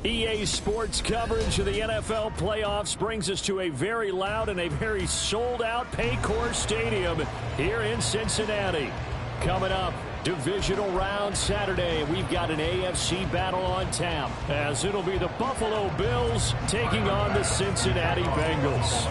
EA Sports coverage of the NFL playoffs brings us to a very loud and a very sold-out Paycor Stadium here in Cincinnati. Coming up, Divisional round Saturday. We've got an AFC battle on tap, as it'll be the Buffalo Bills taking on the Cincinnati Bengals.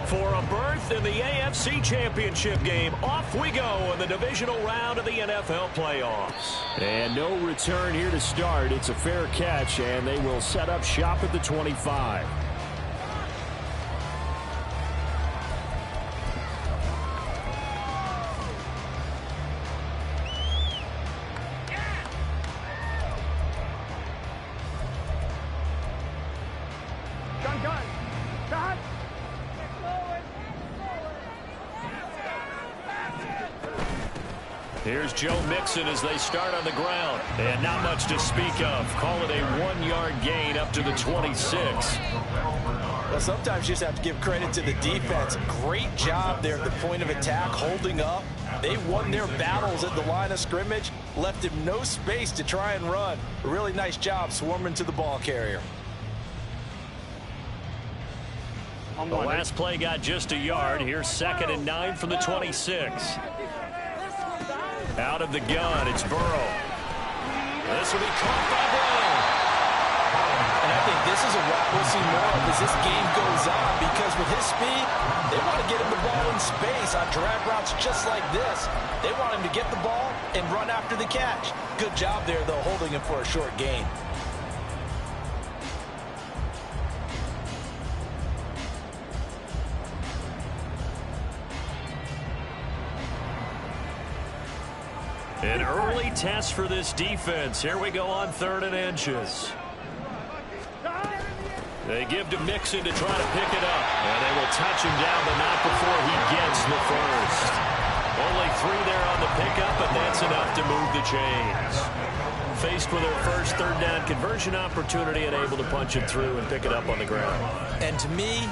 For a berth in the AFC Championship game, off we go in the divisional round of the NFL playoffs. And no return here to start. It's a fair catch, and they will set up shop at the 25. Here's Joe Mixon as they start on the ground. And not much to speak of. Call it a 1-yard gain up to the 26. Well, sometimes you just have to give credit to the defense. Great job there at the point of attack, holding up. They won their battles at the line of scrimmage, left him no space to try and run. A really nice job swarming to the ball carrier. The last play got just a yard. Here's 2nd and 9 from the 26. Out of the gun, it's Burrow. This will be caught by Burrow. And I think this is a route we'll see more of as this game goes on, because with his speed, they want to get him the ball in space on drag routes just like this. They want him to get the ball and run after the catch. Good job there, though, holding him for a short gain. An early test for this defense. Here we go on 3rd and inches. They give to Mixon to try to pick it up. And they will touch him down, but not before he gets the first. Only 3 there on the pickup, and that's enough to move the chains. Faced with their first 3rd down conversion opportunity and able to punch it through and pick it up on the ground. And to me,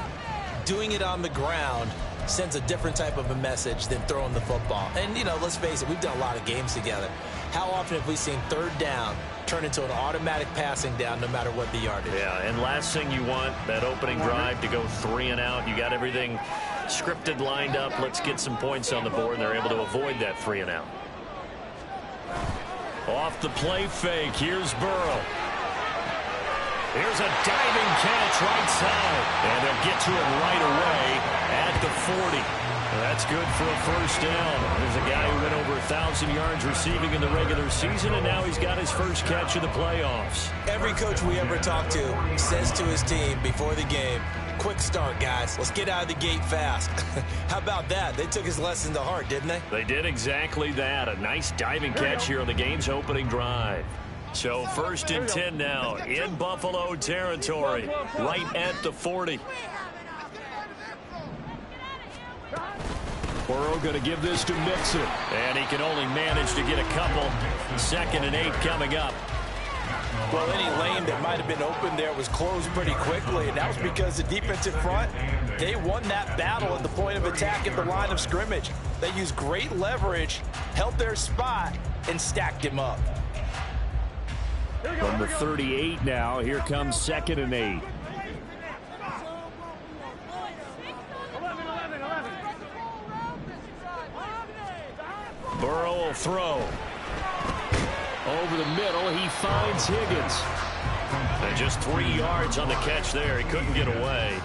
doing it on the ground sends a different type of a message than throwing the football. And, you know, let's face it, we've done a lot of games together. How often have we seen 3rd down turn into an automatic passing down no matter what the yardage? Yeah, and last thing you want, that opening drive to go 3 and out. You got everything scripted, lined up. Let's get some points on the board, and they're able to avoid that 3 and out. Off the play fake, here's Burrow. Here's a diving catch right side. And they'll get to it right away at the 40. That's good for a first down. There's a guy who went over 1,000 yards receiving in the regular season, and now he's got his first catch of the playoffs. Every coach we ever talk to says to his team before the game, quick start, guys. Let's get out of the gate fast. How about that? They took his lesson to heart, didn't they? They did exactly that. A nice diving catch here on the game's opening drive. So 1st and 10 now in Buffalo territory, right at the 40. Burrow going to give this to Mixon. And he can only manage to get a couple. 2nd and 8 coming up. Well, any lane that might have been open there was closed pretty quickly, and that was because the defensive front, they won that battle at the point of attack at the line of scrimmage. They used great leverage, held their spot, and stacked him up. From the 38 now, here comes 2nd and 8. Burrow will throw. Over the middle, he finds Higgins. And just 3 yards on the catch there. He couldn't get away.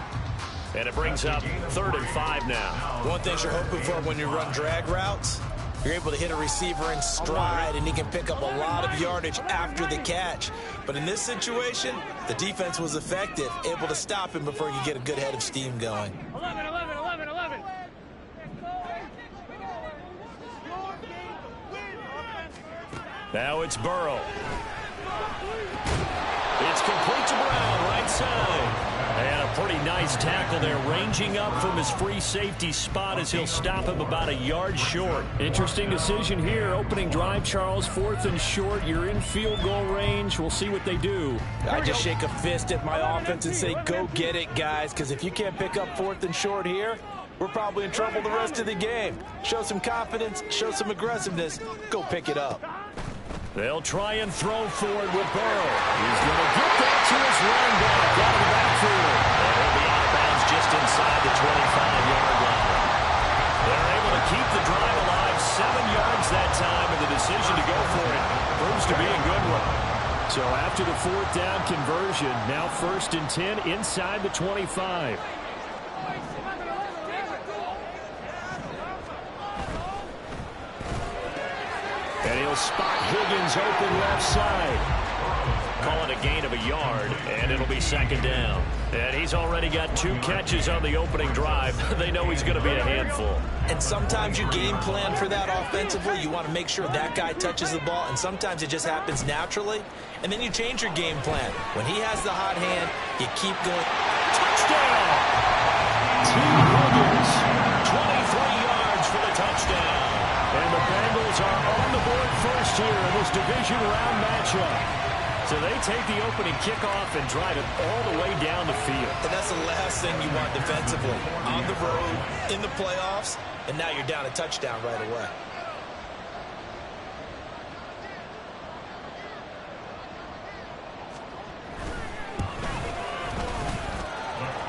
And it brings up 3rd and 5 now. One thing you're hoping for when you run drag routes, you're able to hit a receiver in stride, and he can pick up a lot of yardage after the catch. But in this situation, the defense was effective, able to stop him before he could get a good head of steam going. 11. Now it's Burrow. It's complete to Brown, right side. And a pretty nice tackle there, ranging up from his free safety spot as he'll stop him about a yard short. Interesting decision here. Opening drive, Charles, 4th and short. You're in field goal range. We'll see what they do. I just shake a fist at my offense and say, go get it, guys, because if you can't pick up 4th and short here, we're probably in trouble the rest of the game. Show some confidence, show some aggressiveness, go pick it up. They'll try and throw forward with Burrow. He's going to get that to his running back out of the backfield. And he'll be out of bounds just inside the 25-yard line. They're able to keep the drive alive, 7 yards that time, and the decision to go for it proves to be a good one. So after the 4th down conversion, now 1st and 10 inside the 25. And he'll spot Higgins open left side. Call it a gain of a yard, and it'll be 2nd down. And he's already got 2 catches on the opening drive. They know he's going to be a handful. And sometimes you game plan for that offensively. You want to make sure that guy touches the ball, and sometimes it just happens naturally. And then you change your game plan. When he has the hot hand, you keep going. Touchdown! T. Higgins, 23 yards for the touchdown. And the Bengals are on the board first here in this division round matchup. So they take the opening kickoff and drive it all the way down the field. And that's the last thing you want defensively. On the road, in the playoffs, and now you're down a touchdown right away.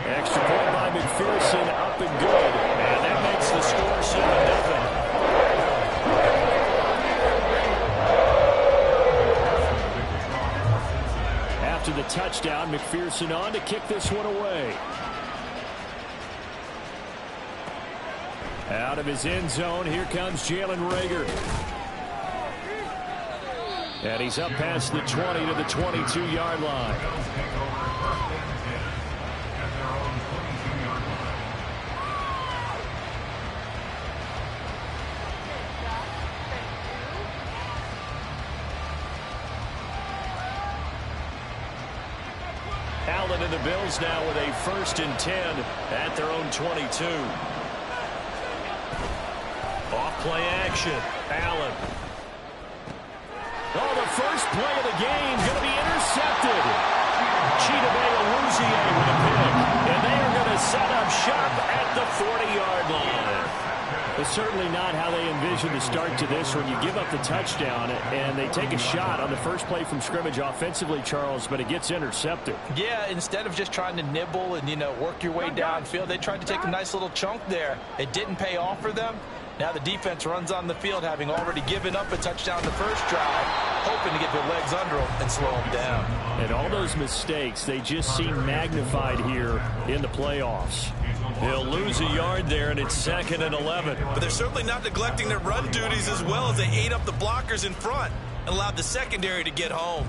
Extra point by McPherson, up and good. And that makes the score 7-0. After the touchdown, McPherson on to kick this one away. Out of his end zone, here comes Jalen Reagor. And he's up past the 20 to the 22-yard line. Allen and the Bills now with a 1st and 10 at their own 22. Off play action. Allen. Oh, the first play of the game going to be intercepted. Chidobe with a pick. And they are going to set up shop at the 40-yard line. It's certainly not how they envision the start to this when you give up the touchdown and they take a shot on the first play from scrimmage offensively, Charles, but it gets intercepted. Yeah, instead of just trying to nibble and, work your way downfield, they tried to take a nice little chunk there. It didn't pay off for them. Now the defense runs on the field, having already given up a touchdown the first drive, hoping to get their legs under them and slow them down. And all those mistakes, they just seem magnified here in the playoffs. They'll lose a yard there, and it's 2nd and 11. But they're certainly not neglecting their run duties as well as they ate up the blockers in front and allowed the secondary to get home.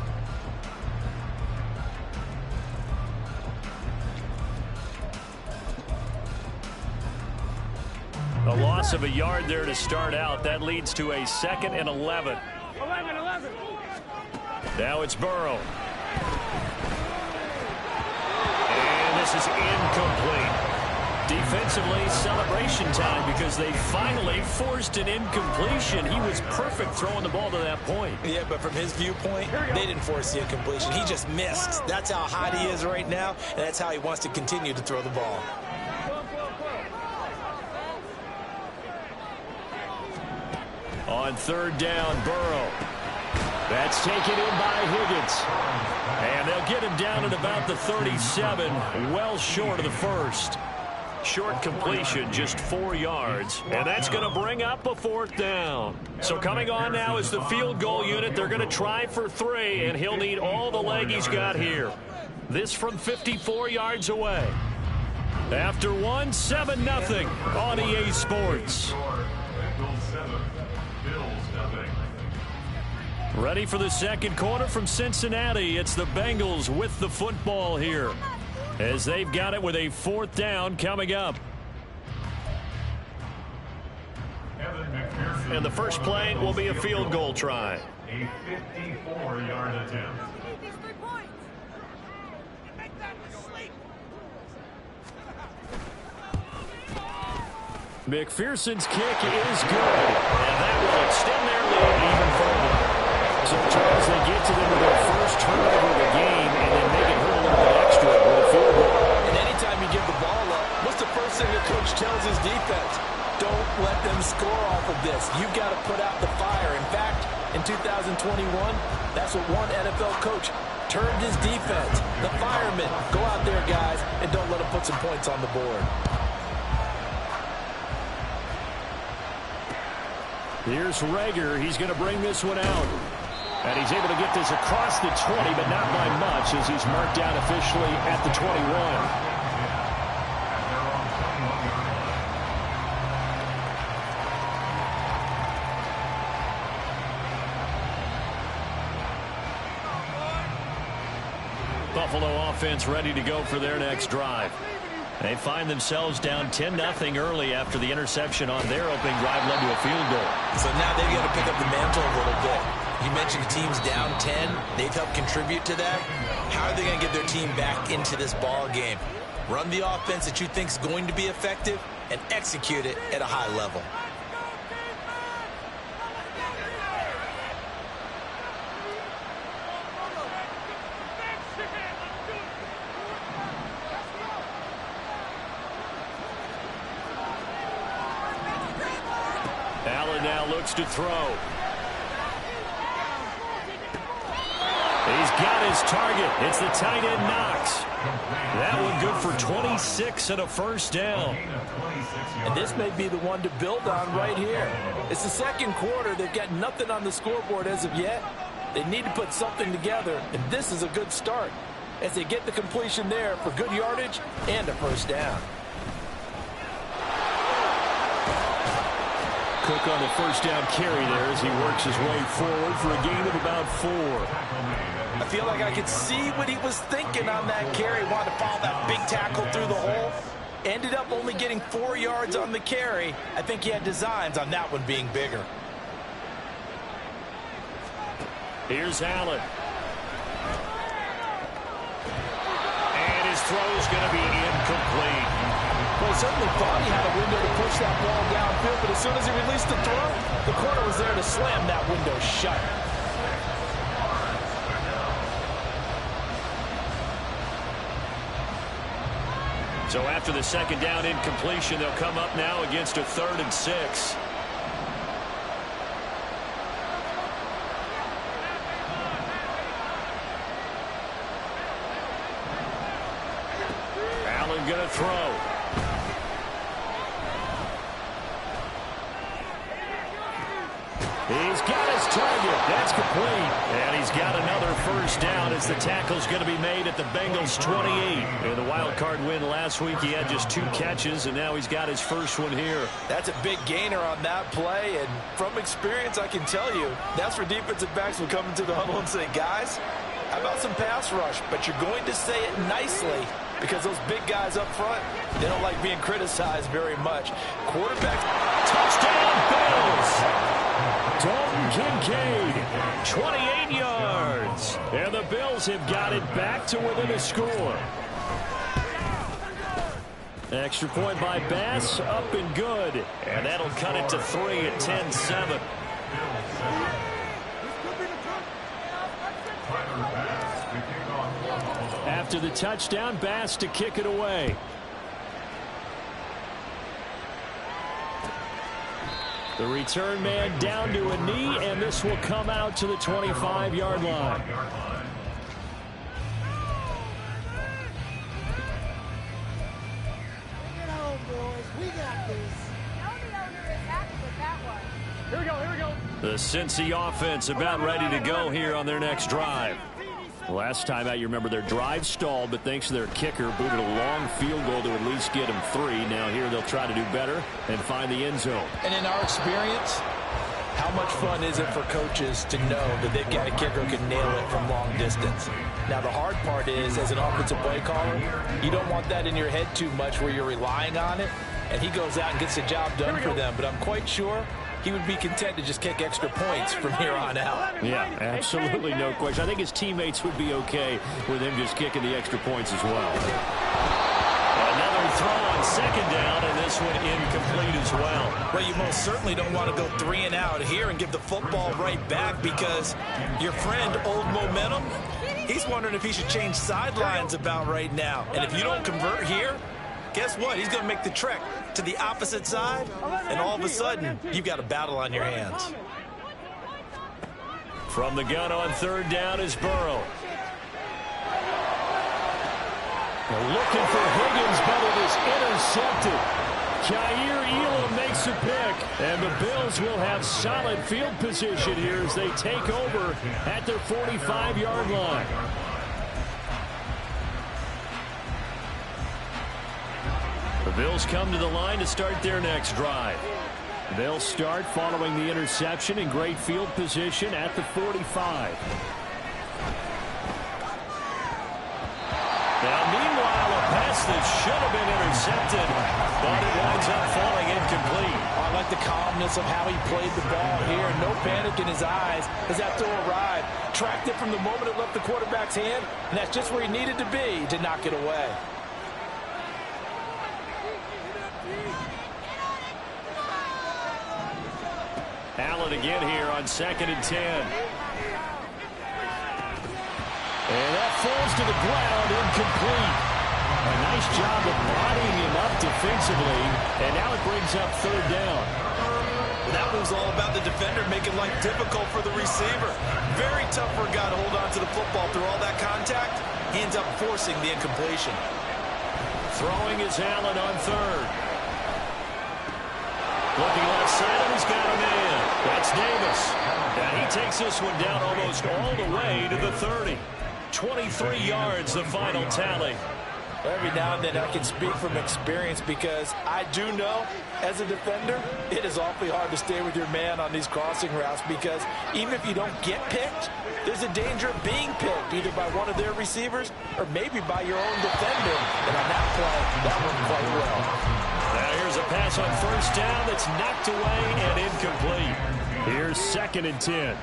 A loss of a yard there to start out. That leads to a 2nd and 11. 11. Now it's Burrow. And this is incomplete. Defensively, celebration time because they finally forced an incompletion. He was perfect throwing the ball to that point. Yeah, but from his viewpoint, they didn't force the incompletion. He just missed. That's how hot he is right now, and that's how he wants to continue to throw the ball. On 3rd down, Burrow. That's taken in by Higgins. And they'll get him down at about the 37, well short of the first. Short completion, just 4 yards. And that's going to bring up a 4th down. So coming on now is the field goal unit. They're going to try for 3, and he'll need all the leg he's got here. This from 54 yards away. After 1, 7-0 on EA Sports. Ready for the second quarter from Cincinnati. It's the Bengals with the football here, as they've got it with a 4th down coming up. And the first play will be a field goal try. A 54-yard attempt. McPherson's kick is good, and that will extend their lead even further. So, Charles, they get to them with their first turnover of the game and then make it hurt a little bit extra with a field goal. And anytime you give the ball up, what's the first thing the coach tells his defense? Don't let them score off of this. You've got to put out the fire. In fact, in In 2021, that's what one NFL coach termed his defense. The firemen. Go out there, guys, and don't let them put some points on the board. Here's Rager. He's going to bring this one out. And he's able to get this across the 20, but not by much, as he's marked down officially at the 21. Buffalo offense ready to go for their next drive. They find themselves down 10-0 early after the interception on their opening drive led to a field goal. So now they've got to pick up the mantle a little bit. You mentioned the team's down 10. They've helped contribute to that. How are they going to get their team back into this ball game? Run the offense that you think is going to be effective and execute it at a high level. Allen now looks to throw. He's got his target. It's the tight end Knox. That one good for 26 and a first down. And this may be the one to build on right here. It's the second quarter. They've got nothing on the scoreboard as of yet. They need to put something together, and this is a good start as they get the completion there for good yardage and a first down. Cook on the first down carry there as he works his way forward for a gain of about 4. I feel like I could see what he was thinking on that carry. Wanted to follow that big tackle through the hole. Ended up only getting 4 yards on the carry. I think he had designs on that one being bigger. Here's Allen. And his throw's going to be incomplete. Well, he certainly thought he had a window to push that ball downfield, but as soon as he released the throw, the corner was there to slam that window shut. So after the second down incompletion, they'll come up now against a 3rd and 6. Allen going to throw. He's got his target. That's complete. And he's got another first down as the tackle's going to be made at the Bengals 28. In the wild card win last week, he had just 2 catches, and now he's got his first one here. That's a big gainer on that play, and from experience, I can tell you, that's where defensive backs will come into the huddle and say, guys, how about some pass rush? But you're going to say it nicely because those big guys up front, they don't like being criticized very much. Quarterback, touchdown Bills! Dalton Kincaid, 28 yards. And the Bills have got it back to within a score. Extra point by Bass, up and good. And that'll cut it to 3 at 10-7. After the touchdown, Bass to kick it away. The return man down to a knee, and this will come out to the 25-yard line. The Cincy offense about ready to go here on their next drive. Last time out, you remember their drive stalled, but thanks to their kicker, booted a long field goal to at least get them 3. Now here they'll try to do better and find the end zone. And in our experience, how much fun is it for coaches to know that they've got a kicker who can nail it from long distance? Now, the hard part is, as an offensive play caller, you don't want that in your head too much where you're relying on it, and he goes out and gets the job done for them. But I'm quite sure he would be content to just kick extra points from here on out. Yeah, absolutely no question. I think his teammates would be okay with him just kicking the extra points as well. Another throw on second down, and this one incomplete as well. Well, you most certainly don't want to go 3 and out here and give the football right back because your friend, Old Momentum, he's wondering if he should change sidelines about right now. And if you don't convert here, guess what? He's going to make the trek to the opposite side, and all of a sudden, you've got a battle on your hands. From the gun on third down is Burrow. They're looking for Higgins, but it is intercepted. Kaiir Elam makes a pick, and the Bills will have solid field position here as they take over at their 45-yard line. The Bills come to the line to start their next drive. They'll start following the interception in great field position at the 45. Now, meanwhile, a pass that should have been intercepted, but it winds up falling incomplete. I like the calmness of how he played the ball here. No panic in his eyes as that throw arrived. Tracked it from the moment it left the quarterback's hand, and that's just where he needed to be to knock it away. Allen again here on 2nd and 10. And that falls to the ground, incomplete. A nice job of bodying him up defensively, and now it brings up third down. That was all about the defender making life difficult for the receiver. Very tough for a guy to hold on to the football through all that contact. He ends up forcing the incompletion. Throwing is Allen on third. Looking left side, and he's got a man. That's Davis. And he takes this one down almost all the way to the 30. 23 yards, the final tally. Every now and then I can speak from experience because I do know, as a defender, it is awfully hard to stay with your man on these crossing routes because even if you don't get picked, there's a danger of being picked either by one of their receivers or maybe by your own defender. And on that play, that worked quite well. Now here's a pass on first down that's knocked away and incomplete. Here's 2nd and 10.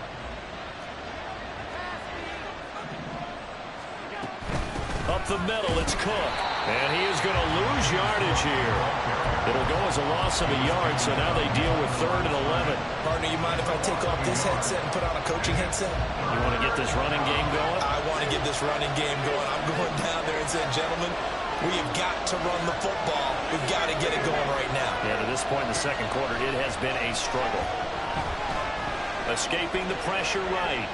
Up the middle, it's Cook. And he is going to lose yardage here. It'll go as a loss of a yard, so now they deal with 3rd and 11. Partner, you mind if I take off this headset and put on a coaching headset? You want to get this running game going? I want to get this running game going. I'm going down there and saying, gentlemen, we have got to run the football. We've got to get it going right now. Yeah, to this point in the second quarter, it has been a struggle. Escaping the pressure right.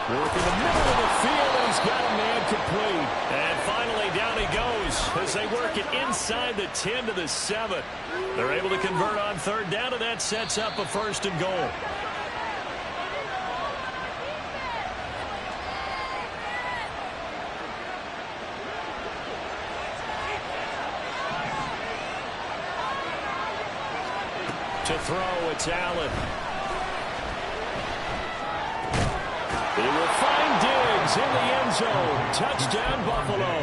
Work in the middle of the field, and he's got a man complete. And finally, down he goes as they work it inside the 10 to the 7. They're able to convert on third down, and that sets up a 1st and goal. To throw, it's Allen. He will find Diggs in the end zone. Touchdown, Buffalo.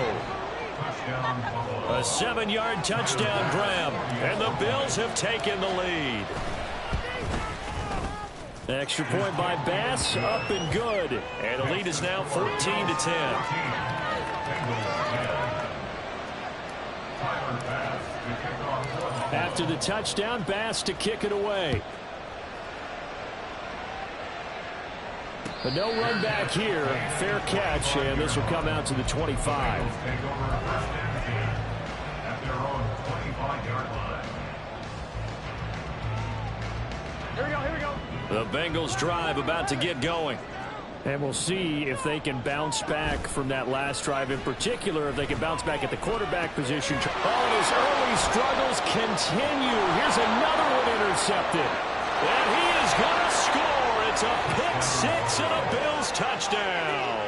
A 7-yard touchdown grab, and the Bills have taken the lead. Extra point by Bass, up and good. And the lead is now 14 to 10. After the touchdown, Bass to kick it away. But no run back here. Fair catch, and this will come out to the 25. Here we go. The Bengals drive about to get going. And we'll see if they can bounce back from that last drive, in particular, if they can bounce back at the quarterback position. Oh, his early struggles continue. Here's another one intercepted. And he is going to score. It's a pick six and a Bills touchdown.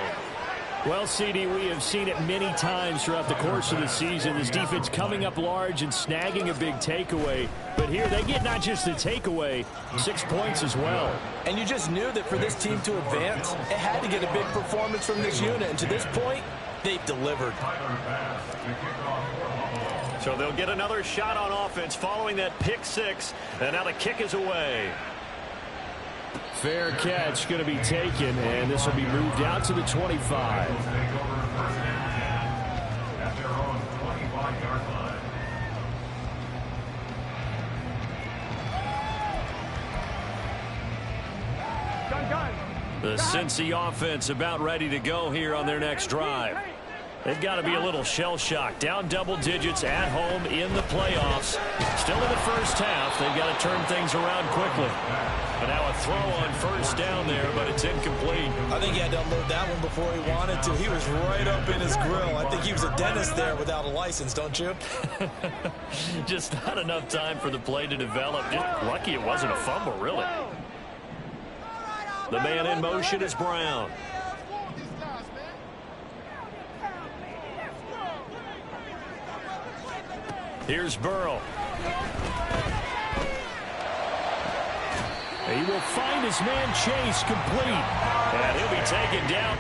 Well, CD, we have seen it many times throughout the course of the season. This defense coming up large and snagging a big takeaway. But here they get not just the takeaway, 6 points as well. And you just knew that for this team to advance, it had to get a big performance from this unit. And to this point, they've delivered. So they'll get another shot on offense following that pick six. And now the kick is away. Fair catch going to be taken, and this will be moved out to the 25. The Cincy offense about ready to go here on their next drive. They've got to be a little shell-shocked. Down double digits at home in the playoffs. Still in the first half. They've got to turn things around quickly. But now a throw on first down there, but it's incomplete. I think he had to unload that one before he wanted to. He was right up in his grill. I think he was a dentist there without a license, don't you? Just not enough time for the play to develop. Just lucky it wasn't a fumble, really. The man in motion is Brown. Here's Burrow. He will find his man Chase complete. And he'll be taken down.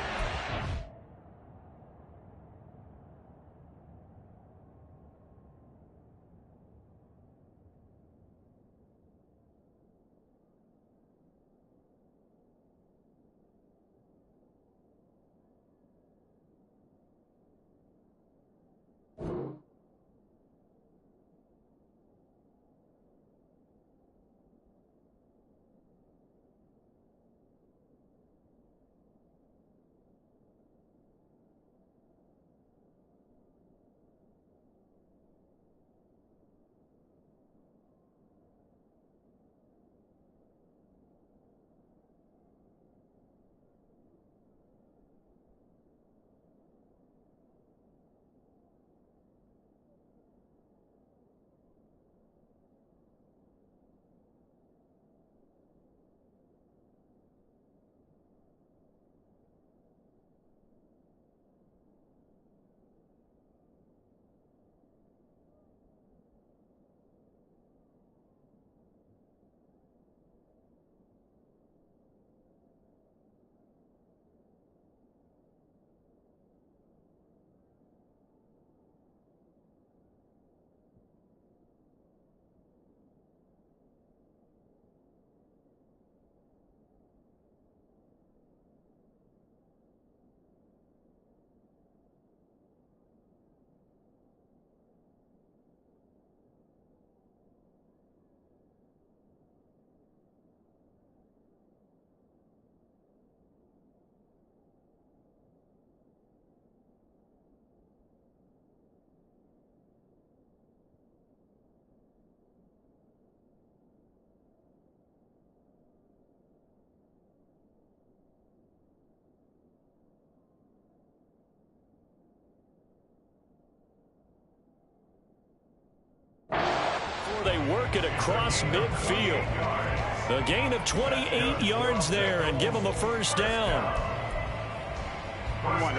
They work it across midfield. The gain of 28 yards there and give them a first down. 12.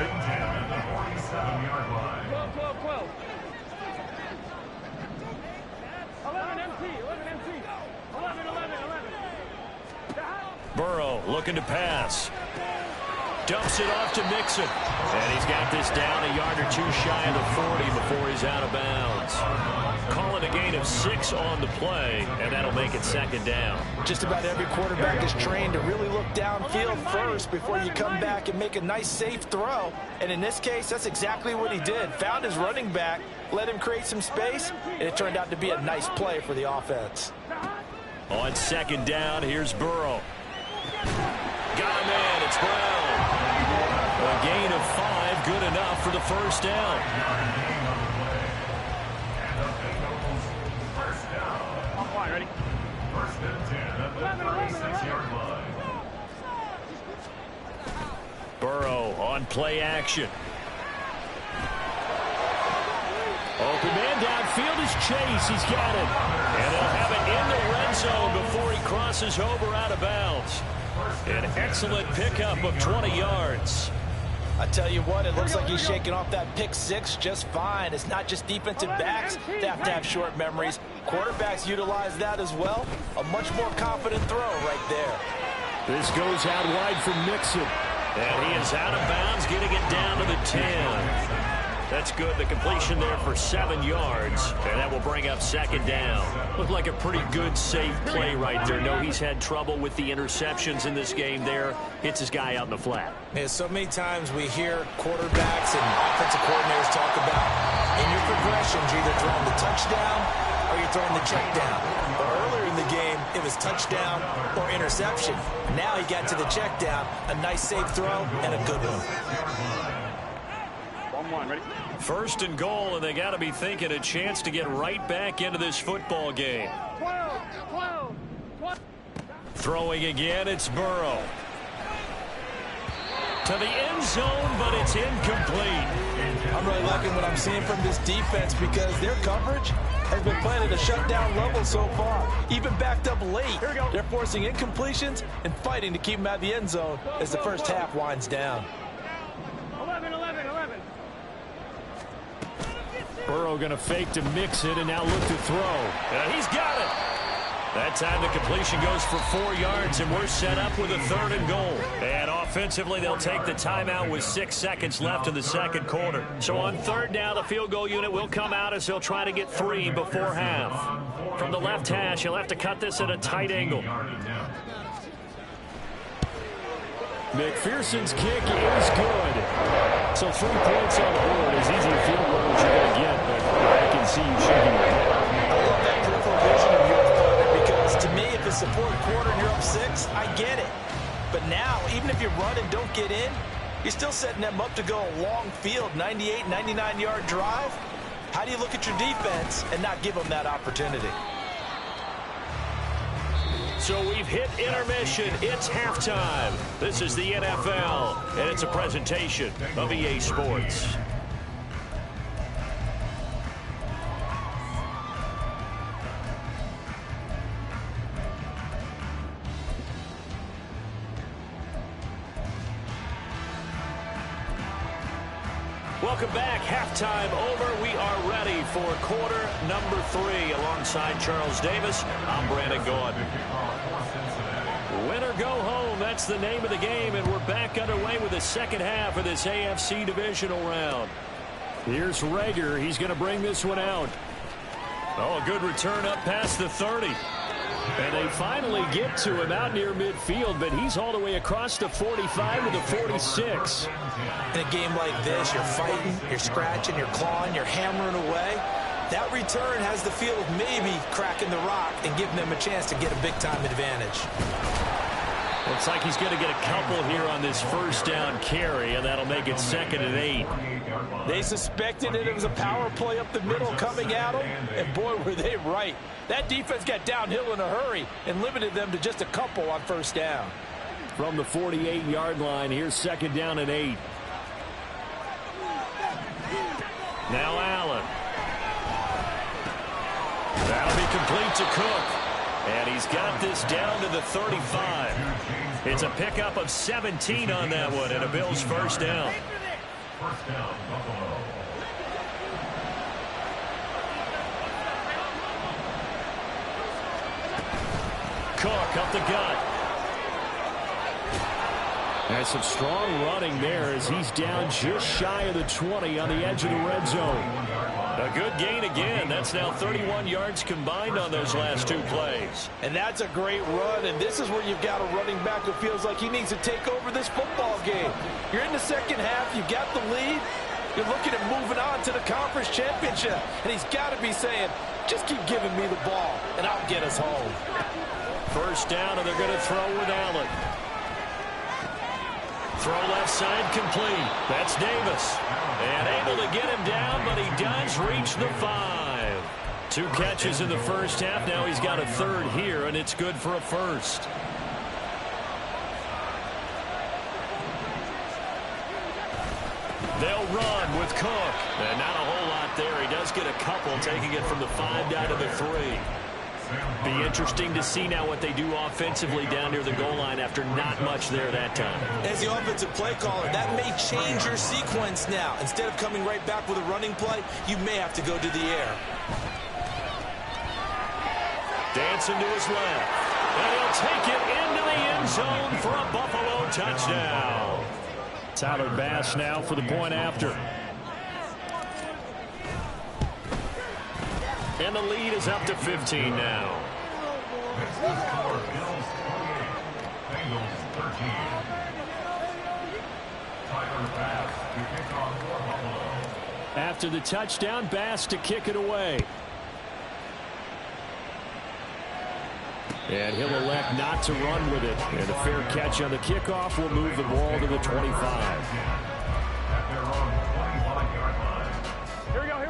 11 MT. 11. Burrow looking to pass. Dumps it off to Mixon. And he's got this down a yard or two shy of the 40 before he's out of bounds. Call it a gain of 6 on the play, and that'll make it second down. Just about every quarterback is trained to really look downfield first before you come back and make a nice, safe throw. And in this case, that's exactly what he did. Found his running back, let him create some space, and it turned out to be a nice play for the offense. On second down, here's Burrow. Got him in. It's Brown. A gain of 5, good enough for the first down. Ready? First and 10 at the 36-yard line. Burrow on play action. Open man downfield is Chase. He's got it. And they'll have it in the red zone before he crosses over out of bounds. An excellent pickup of 20 yards. I tell you what, it looks like he's shaking off that pick 6 just fine. It's not just defensive backs that have to have short memories. Quarterbacks utilize that as well. A much more confident throw right there. This goes out wide for Mixon. And he is out of bounds, getting it down to the 10. That's good. The completion there for 7 yards. And that will bring up second down. Looked like a pretty good, safe play right there. No, he's had trouble with the interceptions in this game there. Hits his guy out in the flat. Yeah, so many times we hear quarterbacks and offensive coordinators talk about in your progressions, you're either throwing the touchdown or you're throwing the check down. But earlier in the game, it was touchdown or interception. Now he got to the check down. A nice, safe throw and a good one. 1, ready? First and goal, and they got to be thinking a chance to get right back into this football game. 12, 12, 12. Throwing again, it's Burrow. To the end zone, but it's incomplete. I'm really liking what I'm seeing from this defense because their coverage has been playing at a shutdown level so far. Even backed up late, they're forcing incompletions and fighting to keep them out of the end zone as the first half winds down. 11, 11, 11. Burrow going to fake to mix it and now look to throw. He's got it. That time the completion goes for 4 yards, and we're set up with a 3rd and goal. And offensively, they'll take the timeout with 6 seconds left in the second quarter. So on 3rd down, the field goal unit will come out as they'll try to get 3 before half. From the left hash, he'll have to cut this at a tight angle. McPherson's kick is good. So 3 points on the board. As easy a field goal as you're going to get, but I can see you shaking your head. I love that peripheral vision of yours, because to me, if it's the 4th quarter and you're up 6, I get it. But now, even if you run and don't get in, you're still setting them up to go a long field, 98, 99-yard drive. How do you look at your defense and not give them that opportunity? So we've hit intermission. It's halftime. This is the NFL, and it's a presentation of EA Sports. Welcome back. Halftime over. We are ready for quarter number 3. Alongside Charles Davis, I'm Brandon Gordon. Win or go home, that's the name of the game, and we're back underway with the second half of this AFC Divisional round. Here's Rager. He's going to bring this one out. Oh, a good return up past the 30. And they finally get to him out near midfield, but he's all the way across the 45 to the 46. In a game like this, you're fighting, you're scratching, you're clawing, you're hammering away. That return has the feel of maybe cracking the rock and giving them a chance to get a big-time advantage. Looks like he's going to get a couple here on this first down carry, and that'll make it 2nd and 8. They suspected it was a power play up the middle coming at them, and boy, were they right. That defense got downhill in a hurry and limited them to just a couple on first down. From the 48-yard line, here's 2nd down and 8. Now Allen. That'll be complete to Cook. And he's got this down to the 35. It's a pickup of 17 on that one, and a Bills first down. First down, Buffalo. Cook up the gut. There's some strong running there as he's down just shy of the 20 on the edge of the red zone. A good gain again. That's now 31 yards combined on those last 2 plays. And that's a great run, and this is where you've got a running back who feels like he needs to take over this football game. You're in the second half, you've got the lead, you're looking at moving on to the conference championship, and he's got to be saying, just keep giving me the ball, and I'll get us home. First down, and they're going to throw with Allen. Throw left side complete. That's Davis. And able to get him down, but he does reach the 5. 2 catches in the first half. Now he's got a 3rd here, and it's good for a first. They'll run with Cook. And not a whole lot there. He does get a couple, taking it from the 5 down to the 3. Be interesting to see now what they do offensively down near the goal line after not much there that time. As the offensive play caller, that may change your sequence now. Instead of coming right back with a running play, you may have to go to the air. Dancing to his left. And he'll take it into the end zone for a Buffalo touchdown. Tyler Bass now for the point after. And the lead is up to 15 now. After the touchdown, Bass to kick it away. And he'll elect not to run with it. And a fair catch on the kickoff will move the ball to the 25. At their own 25-yard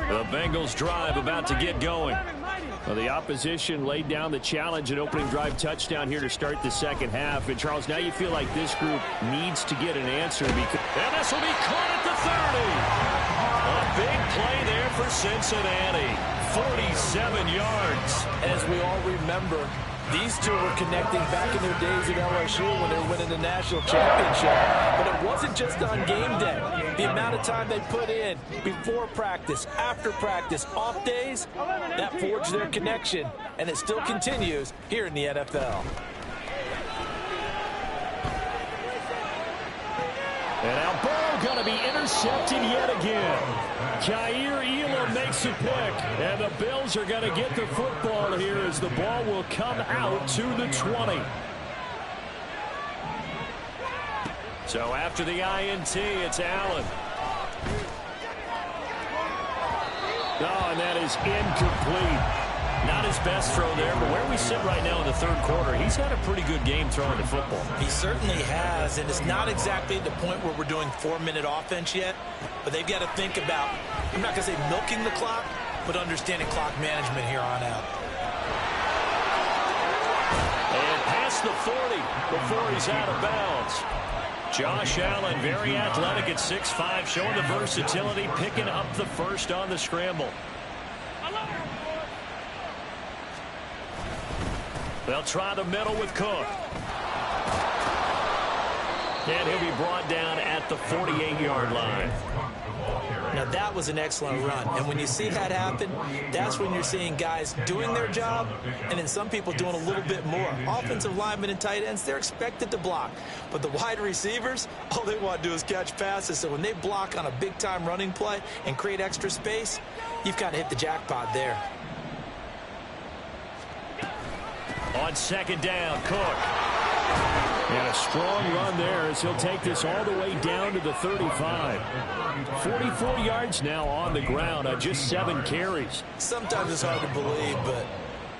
The Bengals drive about to get going. Well, the opposition laid down the challenge, an opening drive touchdown here to start the second half. And, Charles, now you feel like this group needs to get an answer. And this will be caught at the 30. A big play there for Cincinnati. 47 yards. As we all remember, these two were connecting back in their days at LSU when they were winning the national championship. But it wasn't just on game day. The amount of time they put in before practice, after practice, off days, that forged their connection. And it still continues here in the NFL. And now Burrow going to be intercepted yet again. Jair Elam makes a pick. And the Bills are going to get the football here as the ball will come out to the 20. So after the INT, it's Allen. Oh, and that is incomplete. Not his best throw there, but where we sit right now in the third quarter, he's had a pretty good game throwing the football. He certainly has, and it's not exactly the point where we're doing 4-minute offense yet, but they've got to think about, I'm not going to say milking the clock, but understanding clock management here on out. And past the 40 before he's out of bounds. Josh Allen, very athletic at 6'5", showing the versatility, picking up the first on the scramble. They'll try the middle with Cook. And he'll be brought down at the 48-yard line. Now, that was an excellent run. And when you see that happen, that's when you're seeing guys doing their job and then some people doing a little bit more. Offensive linemen and tight ends, they're expected to block. But the wide receivers, all they want to do is catch passes. So when they block on a big-time running play and create extra space, you've kind of hit the jackpot there. On second down, Cook. And a strong run there as he'll take this all the way down to the 35. 44 yards now on the ground on just 7 carries. Sometimes it's hard to believe, but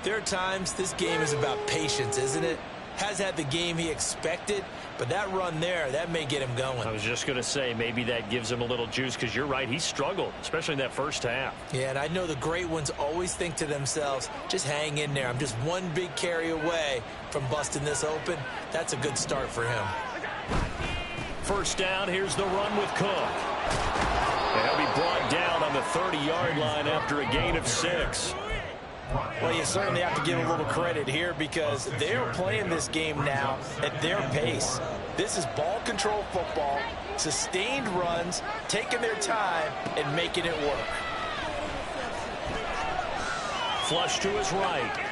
there are times this game is about patience, isn't it? Has had the game he expected, but that run there, that may get him going. I was just going to say, maybe that gives him a little juice, because you're right, he struggled, especially in that first half. Yeah, and I know the great ones always think to themselves, just hang in there. I'm just one big carry away from busting this open. That's a good start for him. First down, here's the run with Cook. And he'll be brought down on the 30-yard line after a gain of 6. Well, you certainly have to give a little credit here because they're playing this game now at their pace. This is ball control football, sustained runs, taking their time, and making it work. Flush to his right.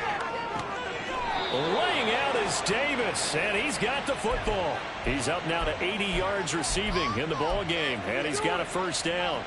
Laying out is Davis, and he's got the football. He's up now to 80 yards receiving in the ball game, and he's got a first down.